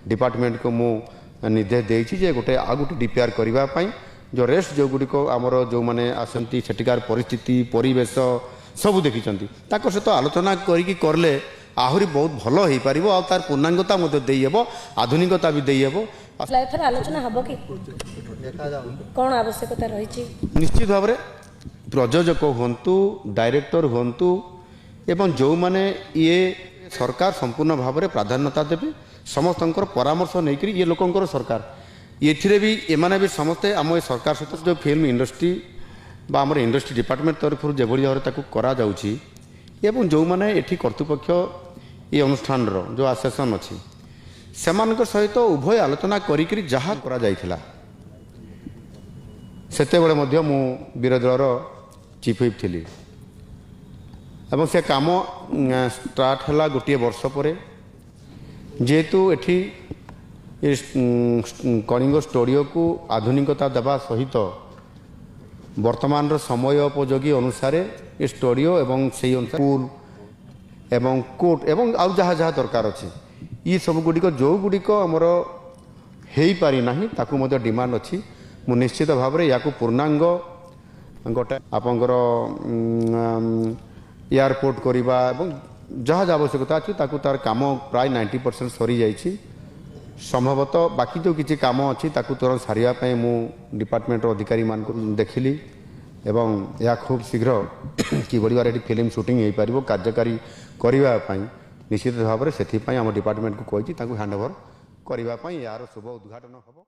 Department को मु निर्देश देइछि जे गोटे आ गोटे डीपीआर करबा पई जो रेस्ट जो गुडी को आमर जो माने आसंती सेटिकार परिस्थिति परिवेश सब देखिचंती ताको सहित आलोचना करिकी करले आहुरी बहुत भल हो पारिबो आ तार पूर्णांगता मते देइबो आधुनिकता भी देइबो एथर आलोचना हबो कि कोन आवश्यकता रही निश्चित भाव में प्रयोजक हूँ डायरेक्टर हूँ एवं जो माने ये सरकार संपूर्ण भाव में प्राधान्यता देवे समस्त परामर्श नहीं ये लोकंर सरकार ये भी एमाने भी समस्ते आम सरकार सहित जो फिल्म इंडस्ट्री बा आम इंडस्ट्री डिपार्टमेंट तरफ जो भाव में करा जाउछि एवं जो माने एठी कर्तृपक्ष ये अनुष्ठान जो आसेसन अच्छी सेमानक सहित उभय आलोचना करी जहाँ करा जाइथिला सेतेबेले मध्य मु विरोधी दलर चीफ व्हिप थी एवं से काम स्टार्ट है गोटे वर्ष पर जेहेतु एठी कलिंग स्टूडियो को आधुनिकता देवा सहित वर्तमान समय उपयोगी अनुसार ये स्टूडियो एवं से अनुसार स्कूल एवं कोर्ट एवं आउ जहाँ जहाँ दरकार अच्छे ये सब गुड़िक जो गुड़िक आमर हो पारि नाही ताकू मध्य डिमांड अच्छी मु निश्चित भाव में या पूर्णांग गोटे आपंकर एयरपोर्ट करवा जहाँ जहाँ आवश्यकता अच्छी ताकू तार काम प्राय 90% सरी जाइए संभवतः बाकी जो किसी काम अच्छी ताकू तुरंत सारिया मु डिपार्टमेंट अधिकारी मान देखिली एवं यह खूब शीघ्र कि बढ़िया फिल्म शूटिंग हो पार कार्यकारी करने निश्चित भाव में से आम डिपार्टमेंट को कही हैंडओवर करने यार शुभ उद्घाटन हम।